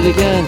it again.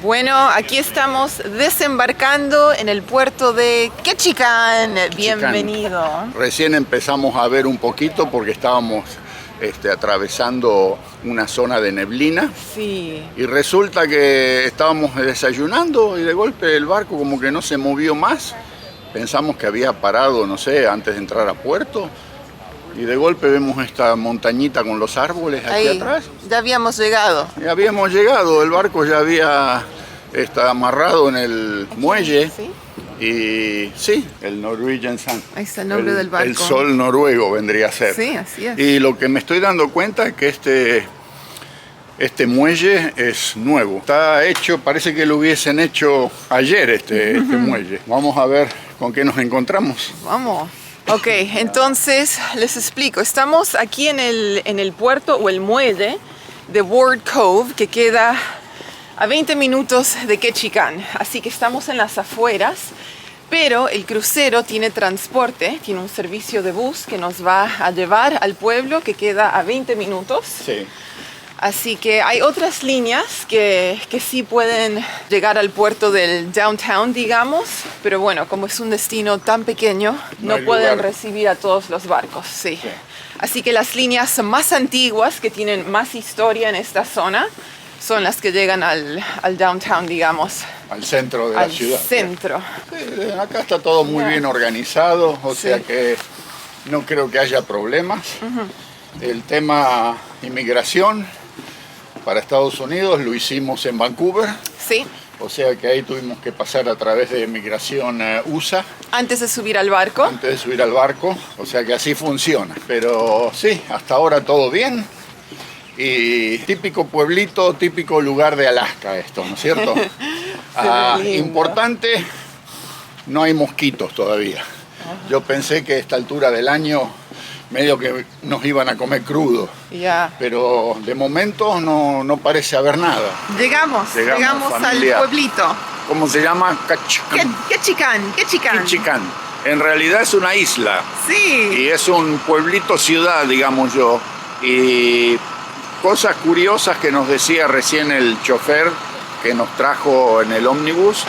Bueno, aquí estamos desembarcando en el puerto de Ketchikan. Bienvenido. Recién empezamos a ver un poquito porque estábamos atravesando una zona de neblina. Sí. Y resulta que estábamos desayunando y de golpe el barco como que no se movió más. Pensamos que había parado, no sé, antes de entrar a puerto. Y de golpe vemos esta montañita con los árboles aquí Ahí, atrás. ya habíamos llegado. Ya habíamos llegado, el barco ya había amarrado en el muelle. Sí. Y sí, el Norwegian Sun. Ahí está el nombre del barco. El sol noruego vendría a ser. Sí, así es. Y lo que me estoy dando cuenta es que este muelle es nuevo. Está hecho, parece que lo hubiesen hecho ayer este muelle. Vamos a ver con qué nos encontramos. Vamos. Ok, entonces les explico. Estamos aquí en el puerto o el muelle de Ward Cove, que queda a 20 minutos de Ketchikan. Así que estamos en las afueras, pero el crucero tiene transporte, tiene un servicio de bus que nos va a llevar al pueblo que queda a 20 minutos. Sí. Así que hay otras líneas que sí pueden llegar al puerto del downtown, digamos, pero bueno, como es un destino tan pequeño, no pueden recibir a todos los barcos, sí. Así que las líneas más antiguas, que tienen más historia en esta zona, son las que llegan al downtown, digamos. Al centro de la ciudad. Al centro. Sí, acá está todo muy bien organizado, o sea que no creo que haya problemas. El tema inmigración para Estados Unidos lo hicimos en Vancouver. Sí. O sea que ahí tuvimos que pasar a través de migración USA. Antes de subir al barco. Antes de subir al barco, o sea que así funciona. Pero sí, hasta ahora todo bien. Y típico pueblito, típico lugar de Alaska esto, ¿no es cierto? Importante, no hay mosquitos todavía. Yo pensé que a esta altura del año medio que nos iban a comer crudo. Ya. Pero de momento no parece haber nada. Llegamos al pueblito. ¿Cómo se llama? Ketchikan. Ketchikan. En realidad es una isla. Sí. Y es un pueblito ciudad, digamos yo. Y cosas curiosas que nos decía recién el chofer que nos trajo en el ómnibus,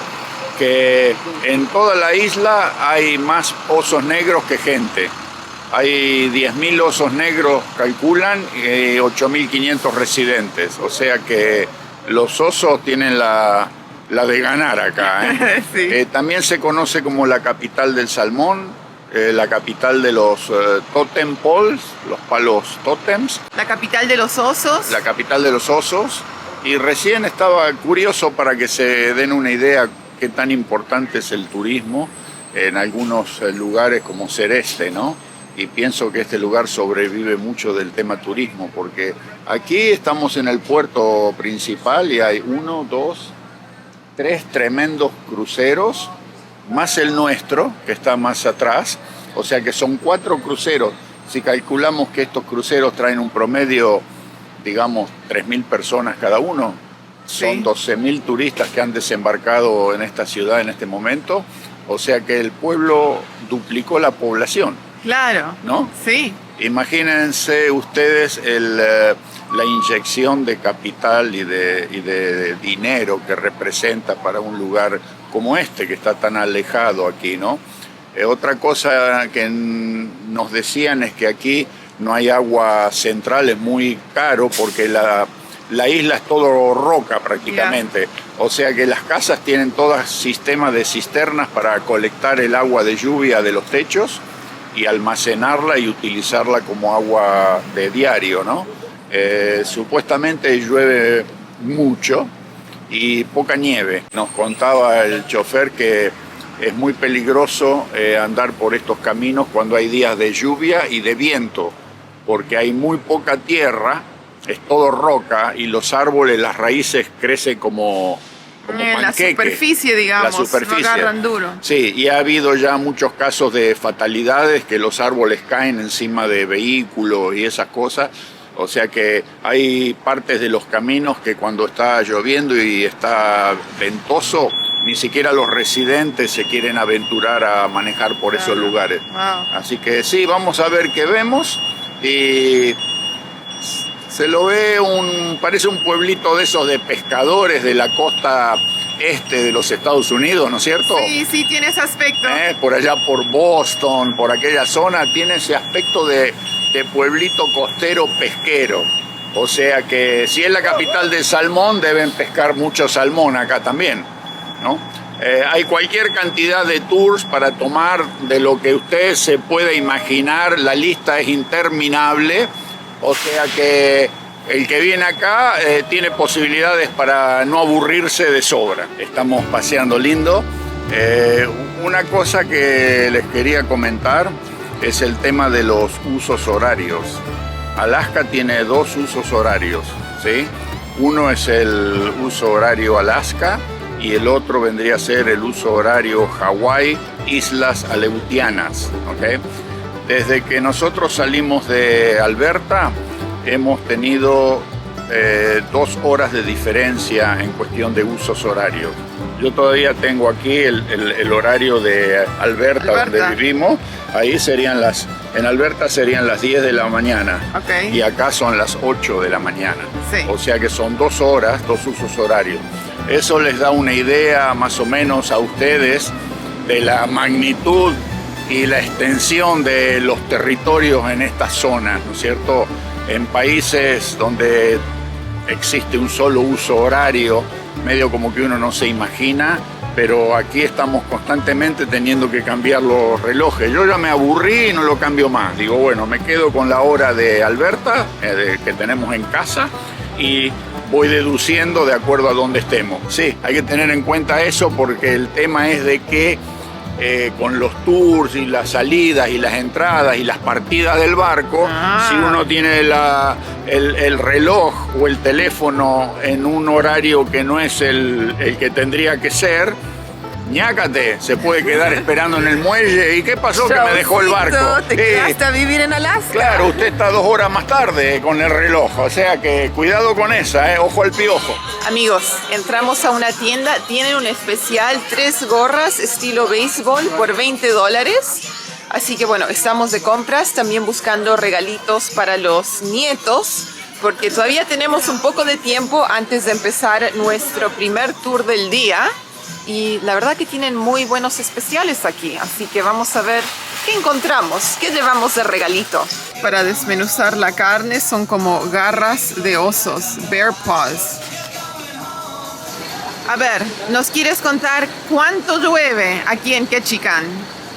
que en toda la isla hay más osos negros que gente. Hay 10.000 osos negros, calculan, y 8.500 residentes. O sea que los osos tienen la de ganar acá. Sí. También se conoce como la capital del salmón, la capital de los totem poles, los palos tótems. La capital de los osos. La capital de los osos. Y recién estaba curioso para que se den una idea qué tan importante es el turismo en algunos lugares como Cereste, ¿no? Y pienso que este lugar sobrevive mucho del tema turismo, porque aquí estamos en el puerto principal y hay 1, 2, 3 tremendos cruceros, más el nuestro, que está más atrás, o sea que son 4 cruceros. Si calculamos que estos cruceros traen un promedio, digamos, 3.000 personas cada uno, son 12.000 turistas que han desembarcado en esta ciudad en este momento, o sea que el pueblo duplicó la población. Claro. ¿No? Sí. Imagínense ustedes la inyección de capital y de dinero que representa para un lugar como este, que está tan alejado aquí, ¿no? Otra cosa que nos decían es que aquí no hay agua central, es muy caro porque la isla es todo roca prácticamente. O sea que las casas tienen todas sistemas de cisternas para colectar el agua de lluvia de los techos y almacenarla y utilizarla como agua de diario, ¿no? Supuestamente llueve mucho y poca nieve. Nos contaba el chofer que es muy peligroso andar por estos caminos cuando hay días de lluvia y de viento, porque hay muy poca tierra, es todo roca y los árboles, las raíces crecen como en la superficie, digamos, la superficie. No agarran duro. Sí, y ha habido ya muchos casos de fatalidades, que los árboles caen encima de vehículos y esas cosas. O sea que hay partes de los caminos que cuando está lloviendo y está ventoso, ni siquiera los residentes se quieren aventurar a manejar por esos lugares. Wow. Así que sí, vamos a ver qué vemos. Y se lo ve parece un pueblito de esos de pescadores de la costa este de los Estados Unidos, ¿no es cierto? Sí, sí, tiene ese aspecto. Por allá por Boston, por aquella zona, tiene ese aspecto de pueblito costero pesquero. O sea que si es la capital del salmón, deben pescar mucho salmón acá también, ¿no? Hay cualquier cantidad de tours para tomar de lo que usted se puede imaginar. La lista es interminable. O sea que el que viene acá tiene posibilidades para no aburrirse de sobra. Estamos paseando lindo. Una cosa que les quería comentar es el tema de los usos horarios. Alaska tiene dos usos horarios, ¿sí? Uno es el uso horario Alaska y el otro vendría a ser el uso horario Hawái, Islas Aleutianas, ¿ok? Desde que nosotros salimos de Alberta, hemos tenido 2 horas de diferencia en cuestión de usos horarios. Yo todavía tengo aquí el horario de Alberta, donde vivimos. Ahí en Alberta serían las 10 de la mañana. Okay. Y acá son las 8 de la mañana. Sí. O sea que son 2 horas, 2 usos horarios. Eso les da una idea más o menos a ustedes de la magnitud y la extensión de los territorios en esta zona, ¿no es cierto? En países donde existe un solo uso horario, medio como que uno no se imagina, pero aquí estamos constantemente teniendo que cambiar los relojes. Yo ya me aburrí y no lo cambio más. Digo, bueno, me quedo con la hora de Alberta, que tenemos en casa, y voy deduciendo de acuerdo a dónde estemos. Sí, hay que tener en cuenta eso porque el tema es de que con los tours y las salidas y las entradas y las partidas del barco, si uno tiene el reloj o el teléfono en un horario que no es el que tendría que ser, ñácate, se puede quedar esperando en el muelle. ¿Y qué pasó? Que me dejó el barco. ¿Te quedaste a vivir en Alaska? Claro, usted está 2 horas más tarde con el reloj. O sea que cuidado con esa, ojo al piojo. Amigos, entramos a una tienda, tienen un especial, 3 gorras estilo béisbol por $20. Así que bueno, estamos de compras, también buscando regalitos para los nietos, porque todavía tenemos un poco de tiempo antes de empezar nuestro primer tour del día. Y la verdad que tienen muy buenos especiales aquí, así que vamos a ver qué encontramos, qué llevamos de regalito. Para desmenuzar la carne son como garras de osos, bear paws. A ver, ¿nos quieres contar cuánto llueve aquí en Ketchikan?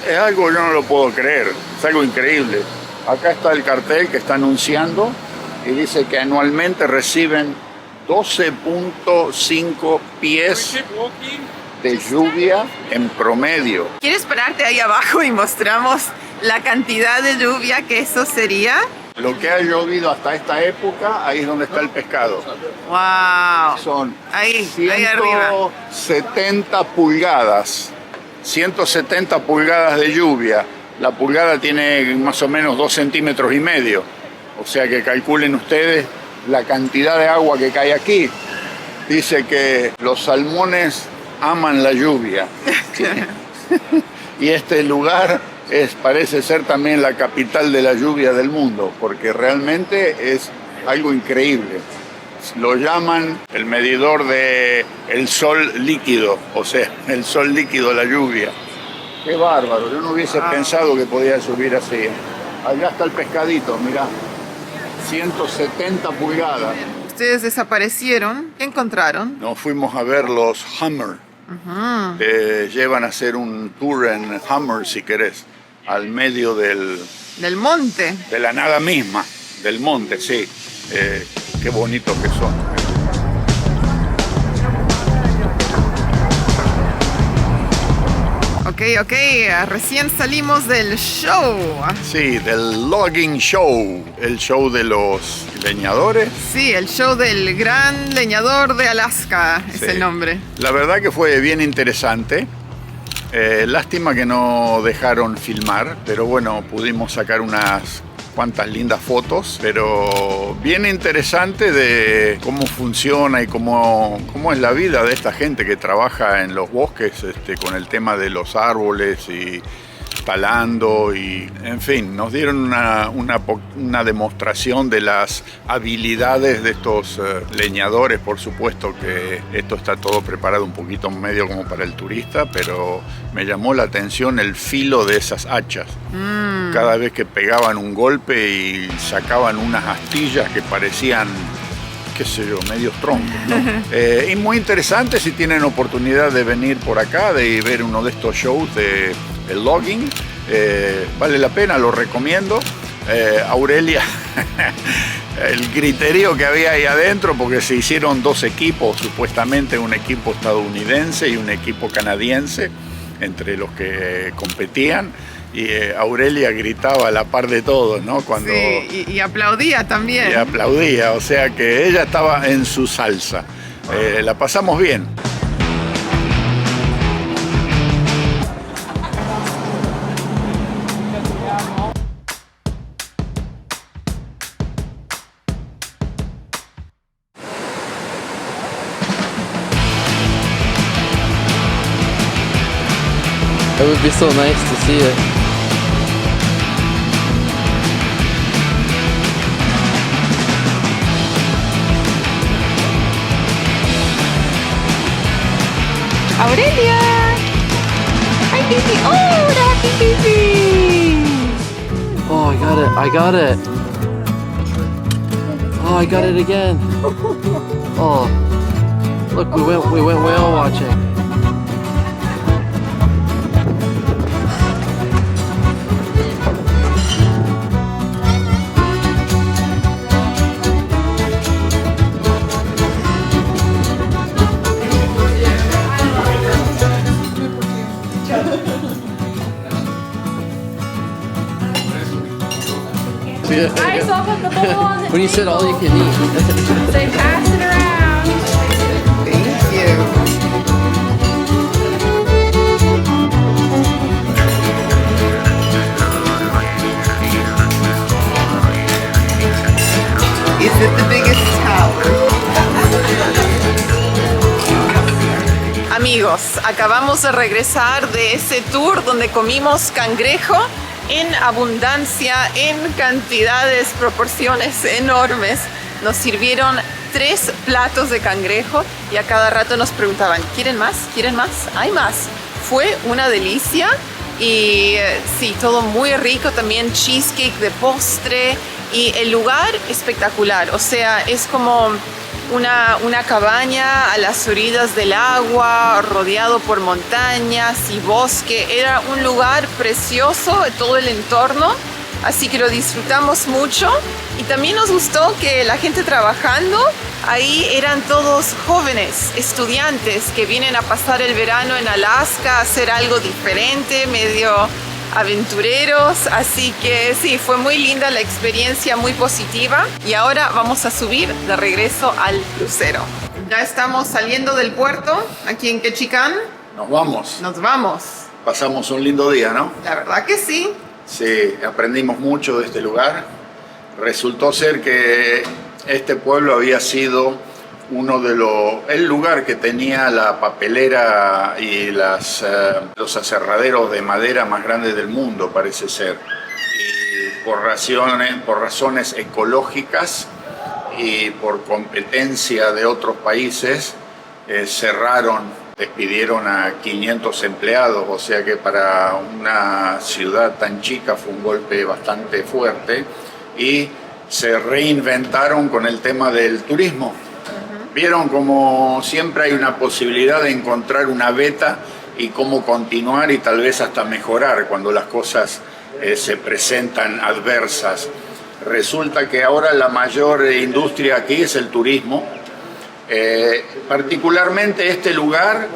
Es algo, yo no lo puedo creer, es algo increíble. Acá está el cartel que está anunciando y dice que anualmente reciben 12.5 pies de lluvia en promedio. ¿Quieres pararte ahí abajo y mostramos la cantidad de lluvia que eso sería? Lo que ha llovido hasta esta época, ahí es donde está el pescado. ¡Wow! Son ahí arriba. 170 pulgadas. 170 pulgadas de lluvia. La pulgada tiene más o menos 2,5 centímetros. O sea que calculen ustedes la cantidad de agua que cae aquí. Dice que los salmones aman la lluvia. Y este lugar parece ser también la capital de la lluvia del mundo, porque realmente es algo increíble. Lo llaman el medidor de el sol líquido, o sea, el sol líquido, la lluvia. Qué bárbaro, yo no hubiese pensado que podía subir así. Allá está el pescadito, mirá, 170 pulgadas. Ustedes desaparecieron, ¿qué encontraron? Nos fuimos a ver los Hummer. Te llevan a hacer un tour en Hummer, si querés, al medio del monte. De la nada misma, del monte, sí. Qué bonitos que son. Ok, recién salimos del show. Sí, del logging show, el show de los leñadores. Sí, el show del gran leñador de Alaska, es el nombre. La verdad que fue bien interesante. Lástima que no dejaron filmar, pero bueno, pudimos sacar unas cuantas lindas fotos, pero bien interesante de cómo funciona y cómo es la vida de esta gente que trabaja en los bosques con el tema de los árboles y talando y, en fin, nos dieron una demostración de las habilidades de estos leñadores. Por supuesto que esto está todo preparado un poquito medio como para el turista, pero me llamó la atención el filo de esas hachas. Cada vez que pegaban un golpe y sacaban unas astillas que parecían, qué sé yo, medios troncos, ¿no? Y muy interesante si tienen oportunidad de venir por acá, de ver uno de estos shows de el logging, vale la pena, lo recomiendo. Aurelia, el griterío que había ahí adentro, porque se hicieron dos equipos, supuestamente un equipo estadounidense y un equipo canadiense, entre los que competían. Y Aurelia gritaba a la par de todos, ¿no? Cuando, sí, y aplaudía también. Y aplaudía, o sea que ella estaba en su salsa. La pasamos bien. It would be so nice to see it. Aurelia! Hi, baby! Oh, the happy baby! Oh, I got it. I got it. Oh, I got it again. Oh, look, we went whale watching. I saw put the bowl on the When you said all you can eat. Say pass it around. Thank you. Is it the biggest tower? Amigos, acabamos de regresar de ese tour donde comimos cangrejo en abundancia, en cantidades, proporciones enormes. Nos sirvieron 3 platos de cangrejo y a cada rato nos preguntaban, ¿quieren más? ¿Quieren más? ¿Hay más? Fue una delicia y sí, todo muy rico, también cheesecake de postre y el lugar espectacular, o sea, es como una cabaña a las orillas del agua, rodeado por montañas y bosque. Era un lugar precioso, todo el entorno, así que lo disfrutamos mucho. Y también nos gustó que la gente trabajando ahí eran todos jóvenes, estudiantes que vienen a pasar el verano en Alaska, a hacer algo diferente, medio aventureros, así que sí, fue muy linda la experiencia, muy positiva. Y ahora vamos a subir de regreso al crucero. Ya estamos saliendo del puerto, aquí en Ketchikan. Nos vamos. Nos vamos. Pasamos un lindo día, ¿no? La verdad que sí. Sí, aprendimos mucho de este lugar. Resultó ser que este pueblo había sido el lugar que tenía la papelera y los aserraderos de madera más grandes del mundo, parece ser. Y por razones ecológicas y por competencia de otros países, despidieron a 500 empleados, o sea que para una ciudad tan chica fue un golpe bastante fuerte, y se reinventaron con el tema del turismo. Vieron como siempre hay una posibilidad de encontrar una beta y cómo continuar y tal vez hasta mejorar cuando las cosas se presentan adversas. Resulta que ahora la mayor industria aquí es el turismo. Particularmente este lugar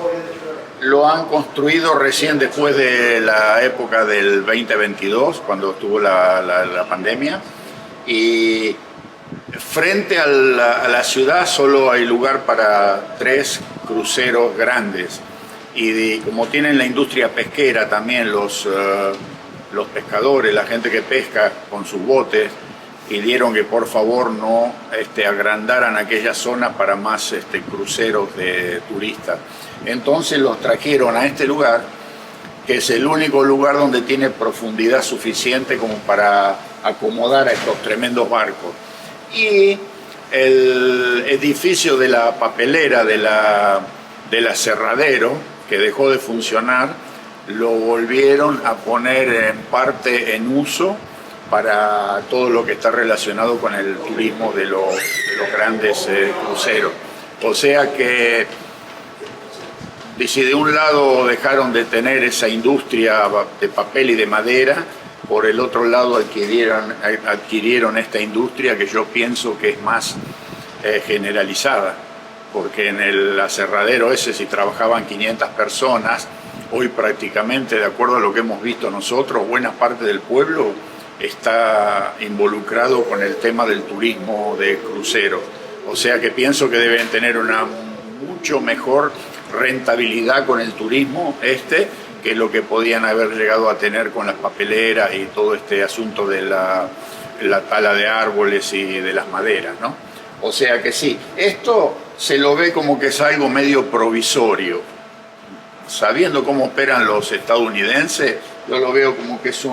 lo han construido recién después de la época del 2022, cuando estuvo la pandemia, y frente a la ciudad solo hay lugar para 3 cruceros grandes. Y como tienen la industria pesquera también, los los pescadores, la gente que pesca con sus botes, pidieron que por favor no agrandaran aquella zona para más cruceros de turistas. Entonces los trajeron a este lugar, que es el único lugar donde tiene profundidad suficiente como para acomodar a estos tremendos barcos. Y el edificio de la papelera del aserradero, que dejó de funcionar, lo volvieron a poner en parte en uso para todo lo que está relacionado con el turismo de los grandes cruceros. O sea que si de un lado dejaron de tener esa industria de papel y de madera, por el otro lado adquirieron esta industria que yo pienso que es más generalizada, porque en el aserradero ese, si trabajaban 500 personas, hoy prácticamente, de acuerdo a lo que hemos visto nosotros, buena parte del pueblo está involucrado con el tema del turismo de cruceros. O sea que pienso que deben tener una mucho mejor rentabilidad con el turismo que lo que podían haber llegado a tener con las papeleras y todo este asunto de la tala de árboles y de las maderas, ¿no? O sea que sí, esto se lo ve como que es algo medio provisorio. Sabiendo cómo operan los estadounidenses, yo lo veo como que es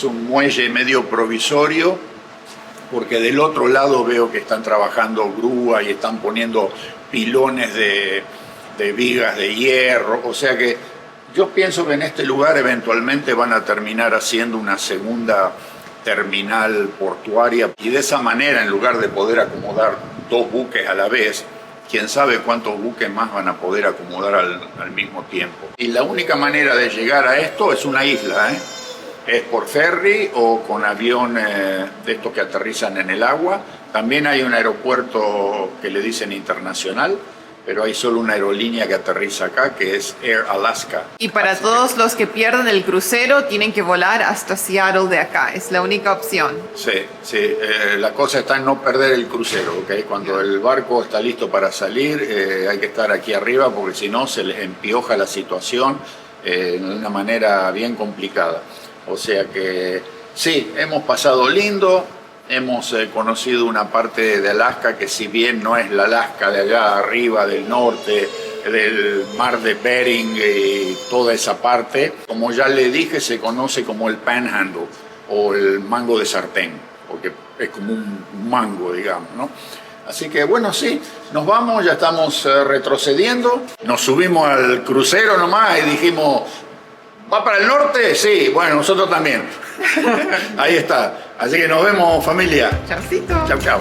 un muelle medio provisorio, porque del otro lado veo que están trabajando grúa y están poniendo pilones de vigas de hierro. O sea que yo pienso que en este lugar eventualmente van a terminar haciendo una segunda terminal portuaria, y de esa manera, en lugar de poder acomodar 2 buques a la vez, quién sabe cuántos buques más van a poder acomodar al mismo tiempo. Y la única manera de llegar a esto es una isla, es por ferry o con avión de estos que aterrizan en el agua. También hay un aeropuerto que le dicen internacional, pero hay solo una aerolínea que aterriza acá, que es Air Alaska. Y para todos los que pierden el crucero, tienen que volar hasta Seattle de acá. Es la única opción. Sí, sí. La cosa está en no perder el crucero, ¿ok? Cuando el barco está listo para salir, hay que estar aquí arriba, porque si no se les empioja la situación de una manera bien complicada. O sea que sí, hemos pasado lindo. Hemos conocido una parte de Alaska que, si bien no es la Alaska de allá arriba del norte, del mar de Bering y toda esa parte, como ya le dije, se conoce como el Panhandle o el mango de sartén, porque es como un mango, digamos, ¿no? Así que bueno, sí, nos vamos, ya estamos retrocediendo. Nos subimos al crucero nomás y dijimos, ¿va para el norte? Sí, bueno, nosotros también. Ahí está. Así que nos vemos, familia. Chaucito. Chau, chau.